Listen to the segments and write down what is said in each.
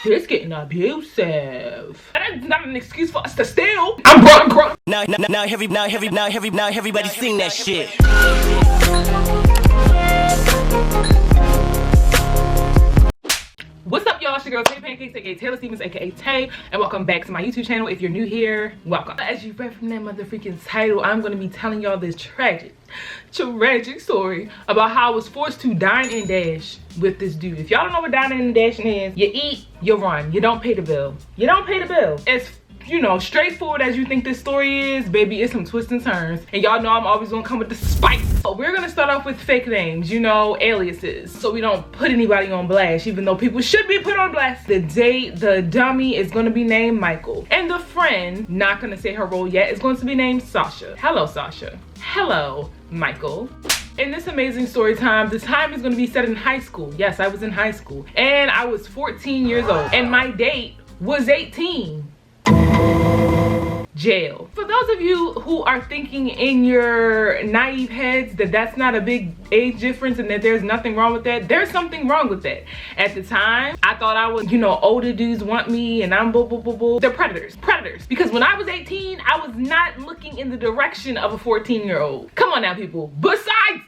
It's getting abusive. That's not an excuse for us to steal. I'm grown. Now everybody sing that shit. What's up, y'all? It's your girl Tay Pancakes, aka Taylor Stevens, aka Tay, and welcome back to my YouTube channel. If you're new here, welcome. As you read from that motherfucking title, I'm gonna be telling y'all this tragic story about how I was forced to dine and dash with this dude. If y'all don't know what dining and dashing is, you eat, you run, you don't pay the bill. You don't pay the bill. It's, you know, straightforward as you think this story is, baby. It's some twists and turns, and y'all know I'm always gonna come with the spice. So we're gonna start off with fake names, you know, aliases, so we don't put anybody on blast, even though people should be put on blast. The dummy is gonna be named Michael, and the friend, not gonna say her role yet, is going to be named Sasha. Hello, Sasha. Hello, Michael. In this amazing story time, the time is going to be set in high school. Yes, I was in high school, and I was 14 years old, and my date was 18. Jail. For those of you who are thinking in your naive heads that that's not a big age difference and that there's nothing wrong with that, there's something wrong with that. At the time, I thought I was, you know, older dudes want me and I'm boo boo boo boo. They're predators. Because when I was 18, I was not looking in the direction of a 14-year-old. Come on now, people. Besides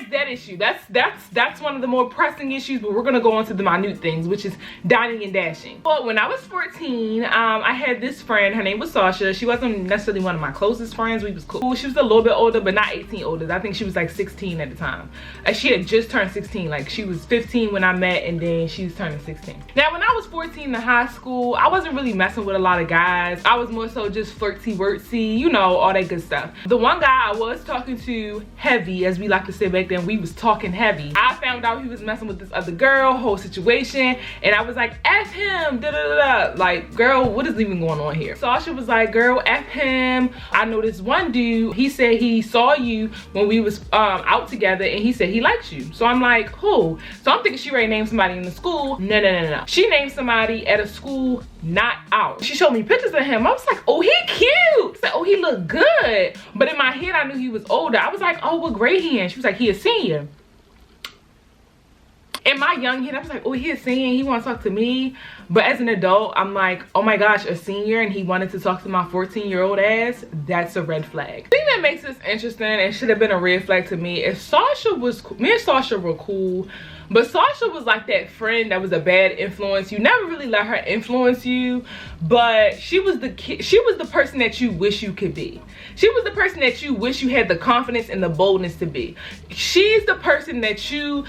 that issue, that's one of the more pressing issues, but we're gonna go on to the minute things, which is dining and dashing. But when I was 14, I had this friend. Her name was Sasha. She wasn't necessarily one of my closest friends. We was cool. She was a little bit older, but not 18 older. I think she was like 16 at the time. She had just turned 16. Like, she was 15 when I met, and then she was turning 16. Now, when I was 14 in high school, I wasn't really messing with a lot of guys. I was more so just flirty-wortsy, you know, all that good stuff. The one guy I was talking to heavy, as we like to say back then, we was talking heavy. I found out he was messing with this other girl, whole situation, and I was like, F him, da da da da. Like, girl, what is even going on here? Sasha was like, girl, F him. I know this one dude, he said he saw you when we was out together, and he said he likes you. So I'm like, who? So I'm thinking she ready to name somebody in the school. No. She named somebody at a school not ours. She showed me pictures of him. I was like, oh, he cute. I said, oh, he look good. But in my head, I knew he was older. I was like, oh, what grade he in? She was like, he a senior. In my young head, I was like, oh, he a senior, he want to talk to me. But as an adult, I'm like, oh my gosh, a senior, and he wanted to talk to my 14-year-old ass. That's a red flag. The thing that makes this interesting and should have been a red flag to me is Sasha was, me and Sasha were cool, but Sasha was like that friend that was a bad influence. You never really let her influence you, but she was the person that you wish you could be. She was the person that you wish you had the confidence and the boldness to be. She's the person that you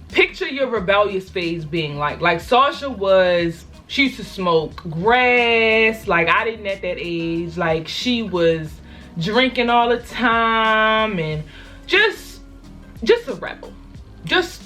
picture your rebellious phase being like Sasha was. She used to smoke grass. Like, I didn't at that age. Like, she was drinking all the time and just a rebel. Just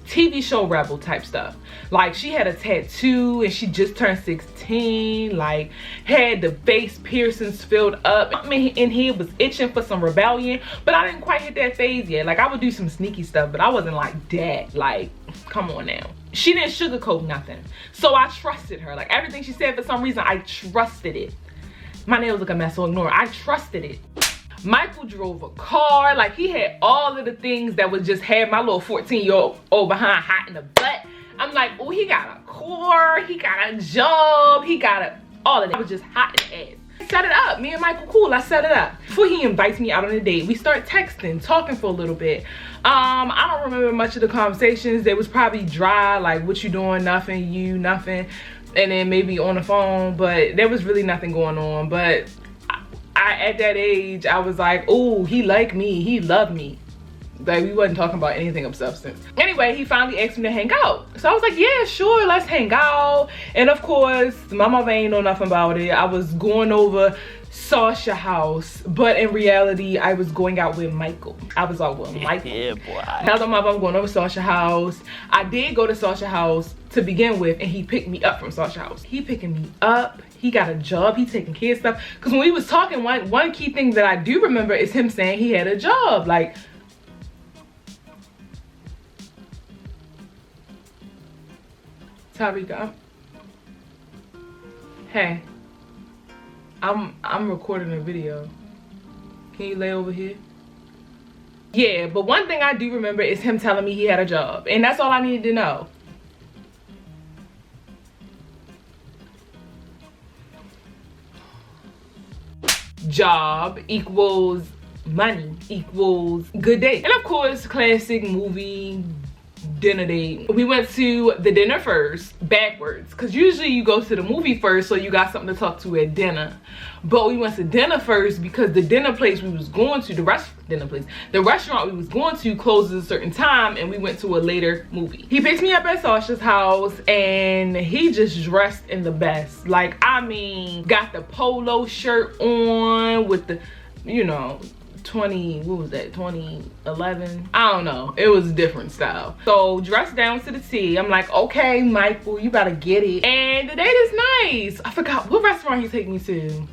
TV show rebel type stuff. Like, she had a tattoo and she just turned 16. Like, had the face piercings filled up. I mean, in here was itching for some rebellion, but I didn't quite hit that phase yet. Like, I would do some sneaky stuff, but I wasn't like that. Like, come on now. She didn't sugarcoat nothing. So I trusted her. Like, everything she said, for some reason, I trusted it. My nails look a mess, so ignore it. I trusted it. Michael drove a car. Like, he had all of the things that would just have my little 14-year-old behind hot in the butt. I'm like, oh, he got a car, he got a job, he got all of that. I was just hot in the ass. I set it up. Me and Michael cool. I set it up. Before he invites me out on a date, we start texting, talking for a little bit. I don't remember much of the conversations. They was probably dry, like, what you doing? Nothing. You, nothing. And then maybe on the phone, but there was really nothing going on. But at that age, I was like, oh, he liked me, he loved me. Like, we wasn't talking about anything of substance. Anyway, he finally asked me to hang out. So I was like, yeah, sure, let's hang out. And of course, my mother ain't know nothing about it. I was going over Sasha's house, but in reality, I was going out with Michael. I was out with Michael. Yeah, boy. I told my mom I'm going over Sasha's house. I did go to Sasha's house to begin with, and he picked me up from Sasha's house. He picking me up. He got a job. He taking care of stuff. Because when we was talking, one key thing that I do remember is him saying he had a job. Like, Tarika, hey, I'm recording a video. Can you lay over here? Yeah, but one thing I do remember is him telling me he had a job, and that's all I needed to know. job equals money equals good date. And of course, classic movie dinner date. We went to the dinner first, backwards, because usually you go to the movie first so you got something to talk to at dinner. But we went to dinner first because the dinner place we was going to, the restaurant we was going to closes a certain time, and we went to a later movie. He picked me up at Sasha's house and he just dressed in the best. Like, I mean, got the polo shirt on with the, you know, 2011, I don't know, it was a different style. So dressed down to the T. I'm like, okay, Michael, you better get it. And the date is nice. I forgot what restaurant he take me to.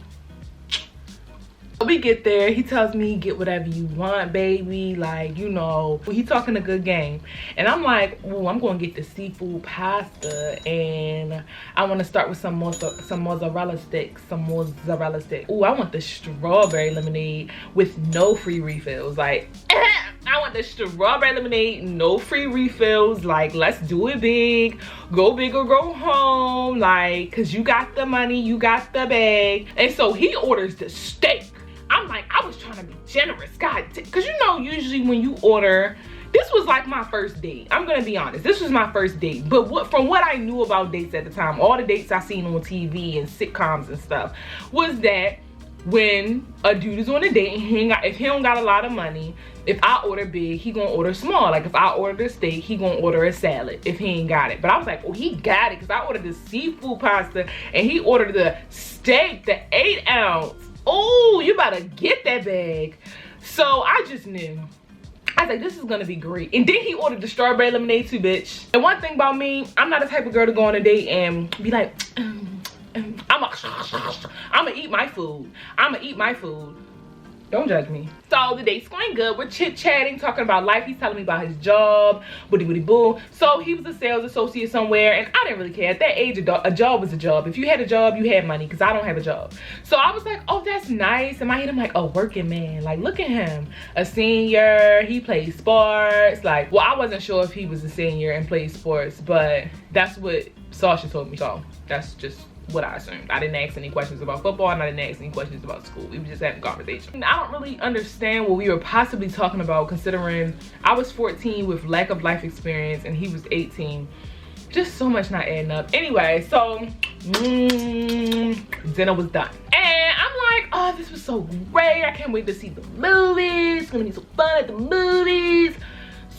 We get there, he tells me, get whatever you want, baby, like, you know, he talking a good game. And I'm like, oh, I'm gonna get the seafood pasta, and I want to start with some mozzarella sticks. Oh, I want the strawberry lemonade with no free refills. Like, I want the strawberry lemonade, no free refills. Like, let's do it big, go big or go home, like, cause you got the money, you got the bag. And so he orders the steak. I'm like, I was trying to be generous, God, because you know, usually when you order, this was like my first date. I'm gonna be honest, this was my first date. But from what I knew about dates at the time, all the dates I seen on TV and sitcoms and stuff, was that when a dude is on a date and if he don't got a lot of money, if I order big, he gonna order small. Like, if I order the steak, he gonna order a salad if he ain't got it. But I was like, oh, he got it, because I ordered the seafood pasta and he ordered the steak, the 8 ounce. Oh, you better get that bag. So I just knew. I was like, this is gonna be great. And then he ordered the strawberry lemonade too, bitch. And one thing about me, I'm not the type of girl to go on a date and be like, I'ma eat my food. Don't judge me. So the date's going good. We're chit-chatting, talking about life. He's telling me about his job, boo. So he was a sales associate somewhere, and I didn't really care. At that age, a job was a job. If you had a job, you had money, because I don't have a job. So I was like, oh, that's nice. In my head, I'm like, oh, working man. Like, look at him. A senior. He plays sports. Like, well, I wasn't sure if he was a senior and played sports, but that's what Sasha told me. So that's just what I assumed. I didn't ask any questions about football, and I didn't ask any questions about school. We were just having a conversation. I don't really understand what we were possibly talking about, considering I was 14 with lack of life experience and he was 18. Just so much not adding up. Anyway, so dinner was done. And I'm like, oh, this was so great. I can't wait to see the movies. It's gonna be so fun at the movies.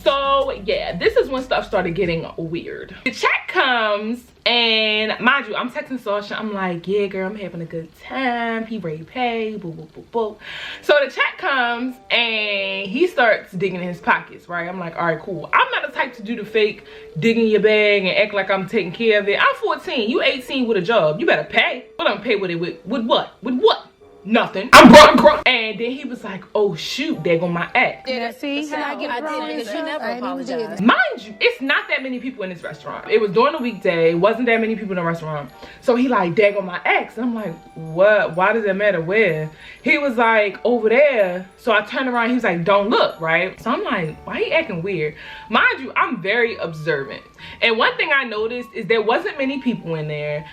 So yeah, this is when stuff started getting weird. The check comes, and mind you, I'm texting Sasha. I'm like, yeah, girl, I'm having a good time. He ready to pay, boo. So the check comes, and he starts digging in his pockets, right? I'm like, all right, cool. I'm not the type to do the fake digging your bag and act like I'm taking care of it. I'm 14, you 18 with a job. You better pay. But I'm pay with it with what? With what? Nothing. I'm grunt. And then he was like, oh shoot, there go my ex. Did I see how I get wrong? Because you never apologize. Mind you, it's not that many people in this restaurant. It was during the weekday. It wasn't that many people in the restaurant. So he like, there go my ex. And I'm like, what? Why does it matter where? He was like, over there. So I turned around. He was like, don't look, right? So I'm like, why he acting weird? Mind you, I'm very observant. And one thing I noticed is there wasn't many people in there.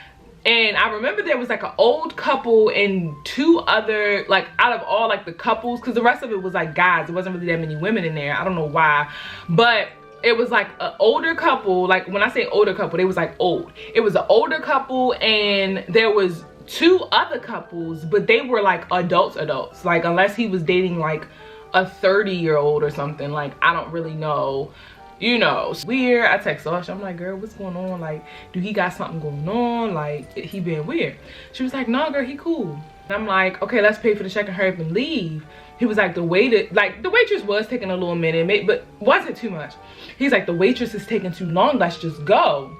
And I remember there was like an old couple and two other, like out of all like the couples, because the rest of it was like guys. There wasn't really that many women in there. I don't know why. But it was like an older couple. Like when I say older couple, they was like old. It was an older couple, and there was two other couples, but they were like adults. Like unless he was dating like a 30-year-old or something. Like I don't really know. You know, it's weird. I text Sasha. I'm like, girl, what's going on? Like, do he got something going on? Like, he been weird. She was like, no, girl, he cool. And I'm like, okay, let's pay for the check and hurry up and leave. He was like, the waitress was taking a little minute, but wasn't too much. He's like, the waitress is taking too long. Let's just go.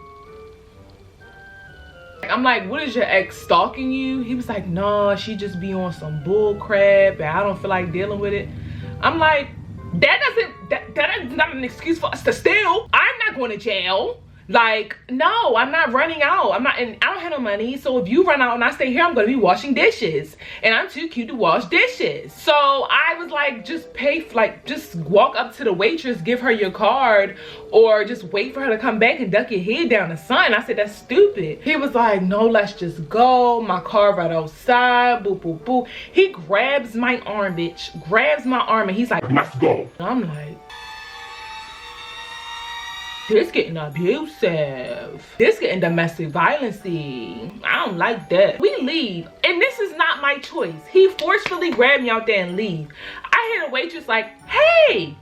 I'm like, what is your ex stalking you? He was like, no, she just be on some bull crap and I don't feel like dealing with it. I'm like, that is not an excuse for us to steal. I'm not going to jail. Like, no, I'm not running out. And I don't have no money. So if you run out and I stay here, I'm gonna be washing dishes. And I'm too cute to wash dishes. So I was like, just walk up to the waitress, give her your card, or just wait for her to come back and duck your head down the sun. I said, that's stupid. He was like, no, let's just go. My car right outside, boo, boo, boo. He grabs my arm, bitch. Grabs my arm and he's like, let's go. I'm like, this getting abusive. This getting domestic violence-y. I don't like that. We leave, and this is not my choice. He forcefully grabbed me out there and leave. I hear the waitress like, hey.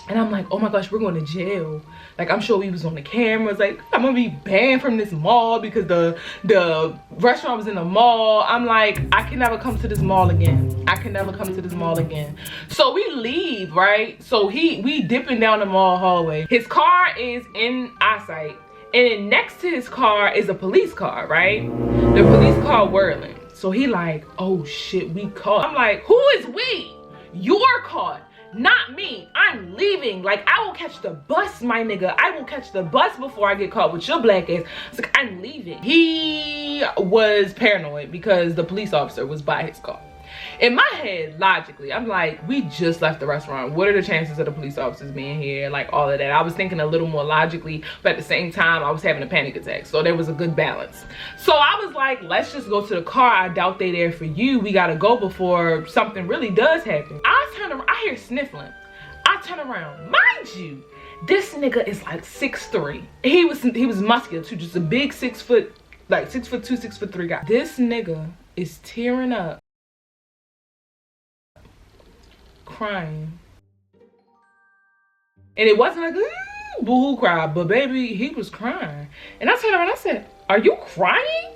And I'm like, oh my gosh, we're going to jail. Like, I'm sure we was on the cameras. Like, I'm gonna be banned from this mall because the restaurant was in the mall. I'm like, I can never come to this mall again. I can never come to this mall again. So we leave, right? So we dipping down the mall hallway. His car is in eyesight. And then next to his car is a police car, right? The police car whirling. So he like, oh shit, we caught. I'm like, who is we? You're caught. Not me. I'm leaving. Like, I will catch the bus, my nigga. I will catch the bus before I get caught with your black ass. It's like, I'm leaving. He was paranoid because the police officer was by his car. In my head, logically, I'm like, we just left the restaurant. What are the chances of the police officers being here? Like, all of that. I was thinking a little more logically, but at the same time, I was having a panic attack. So there was a good balance. So I was like, let's just go to the car. I doubt they there for you. We gotta go before something really does happen. I turn around, I hear sniffling. I turn around, mind you, this nigga is like 6'3". He was muscular too, just a big 6 foot, like 6'2", 6'3" guy. This nigga is tearing up, crying, and it wasn't like boo-hoo cry, but baby, he was crying. And I turned around, I said, are you crying?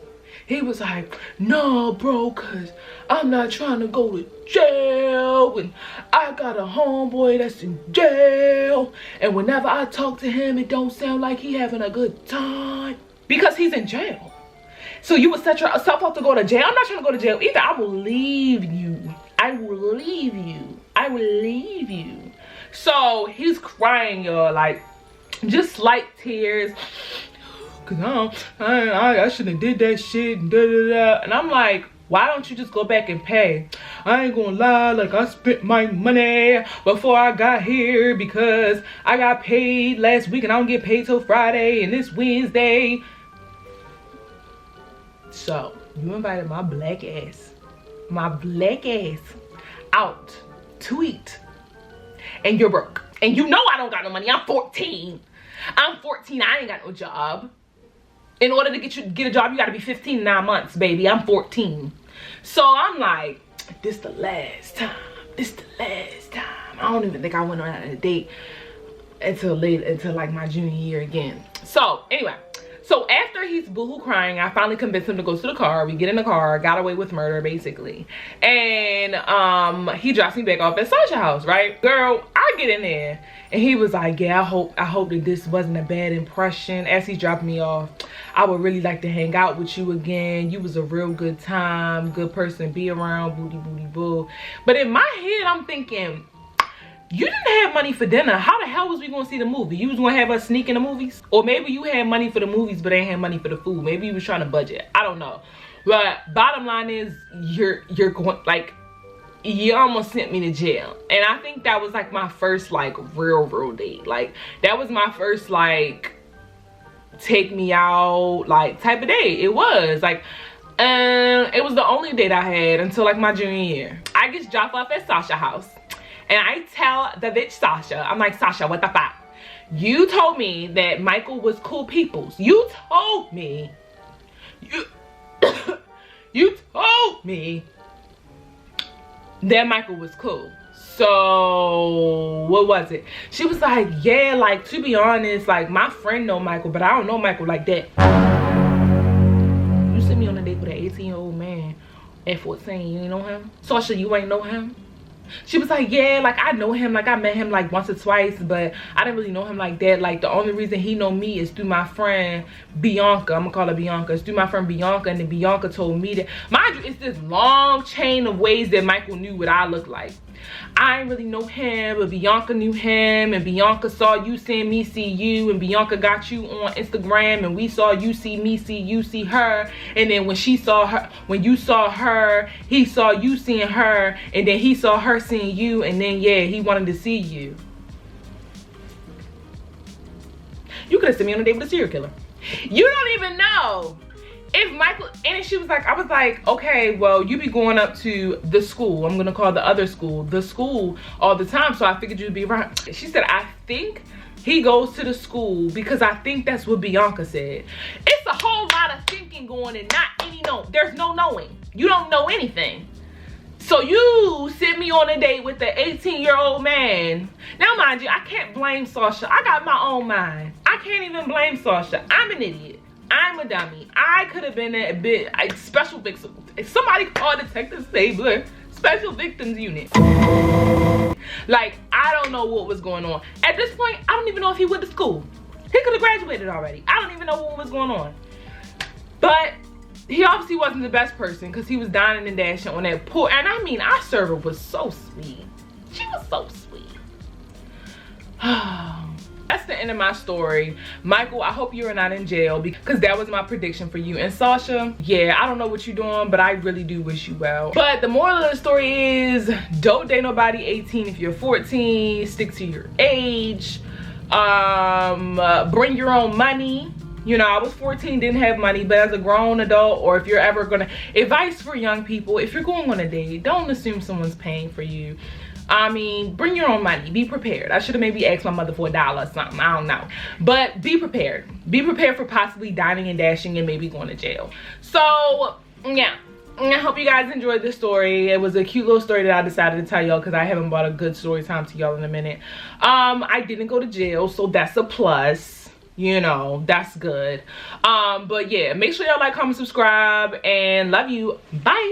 He was like, no bro, cause I'm not trying to go to jail, and I got a homeboy that's in jail, and whenever I talk to him, it don't sound like he having a good time because he's in jail. So you would set yourself up to go to jail? I'm not trying to go to jail either. I will leave you. I will leave you. I will leave you. So he's crying, y'all, like just slight tears. Cause I shouldn't have did that shit and da da da. And I'm like, why don't you just go back and pay? I ain't gonna lie, like I spent my money before I got here because I got paid last week and I don't get paid till Friday and this Wednesday. So you invited my black ass out to eat, and you're broke, and you know I don't got no money. I'm 14. I ain't got no job. In order to get a job, you gotta be 15 in 9 months, baby. I'm 14. So I'm like, this the last time. I don't even think I went on a date until like my junior year again. So anyway, so after he's boohoo crying, I finally convinced him to go to the car. We get in the car, got away with murder basically. And he drops me back off at Sasha's house, right? Girl, I get in there and he was like, yeah, I hope that this wasn't a bad impression. As he dropped me off, I would really like to hang out with you again. You was a real good time, good person to be around, booty booty boo. But in my head, I'm thinking, you didn't have money for dinner. How the hell was we gonna see the movie? You was gonna have us sneak in the movies? Or maybe you had money for the movies but ain't had money for the food. Maybe you was trying to budget. I don't know. But bottom line is, you're going, like, you almost sent me to jail. And I think that was like my first like real date. Like that was my first like take me out like type of date. It was like it was the only date I had until like my junior year. I get dropped off at Sasha's house and I tell the bitch Sasha, I'm like, Sasha, what the fuck? You told me that Michael was cool peoples. You told me you told me that Michael was cool. So what was it? She was like, yeah, like to be honest, like my friend know Michael, but I don't know Michael like that. You sent me on a date with an 18-year-old man at 14. You ain't know him? Sasha, you ain't know him? She was like, yeah, like I know him, like I met him like once or twice, but I didn't really know him like that. Like the only reason he know me is through my friend Bianca. I'm gonna call her Bianca. It's through my friend Bianca, and then Bianca told me that. Mind you, it's this long chain of ways that Michael knew what I look like. I didn't really know him, but Bianca knew him, and Bianca saw you seeing me see you, and Bianca got you on Instagram, and we saw you see me see you see her, and then when she saw her, when you saw her, he saw you seeing her, and then he saw her seeing you, and then yeah, he wanted to see you. You could have sent me on a date with a serial killer. You don't even know if Michael, and she was like, I was like, okay, well, you be going up to the school, I'm gonna call the other school, the school all the time, so I figured you'd be around. She said, I think he goes to the school because I think that's what Bianca said. It's a whole lot of thinking going and not any there's no knowing. You don't know anything. So you sent me on a date with the 18-year-old man. Now, mind you, I can't blame Sasha. I got my own mind. I can't even blame Sasha. I'm an idiot. I'm a dummy. I could have been a bit special victim. If somebody called Detective Stabler, Special Victims Unit. Like, I don't know what was going on. At this point, I don't even know if he went to school. He could have graduated already. I don't even know what was going on. But he obviously wasn't the best person because he was dining and dashing on that poor, and I mean, our server was so sweet. She was so sweet. That's the end of my story. Michael, I hope you're not in jail because that was my prediction for you. And Sasha, yeah, I don't know what you're doing, but I really do wish you well. But the moral of the story is don't date nobody 18 if you're 14. Stick to your age. Bring your own money. You know, I was 14, didn't have money, but as a grown adult, or if you're ever gonna, advice for young people, if you're going on a date, don't assume someone's paying for you. I mean, bring your own money, be prepared. I should have maybe asked my mother for $1 or something, I don't know. But be prepared. Be prepared for possibly dining and dashing and maybe going to jail. So, yeah. I hope you guys enjoyed this story. It was a cute little story that I decided to tell y'all because I haven't brought a good story time to y'all in a minute. I didn't go to jail, so that's a plus. You know, that's good. But yeah, make sure y'all like, comment, subscribe, and love you. Bye.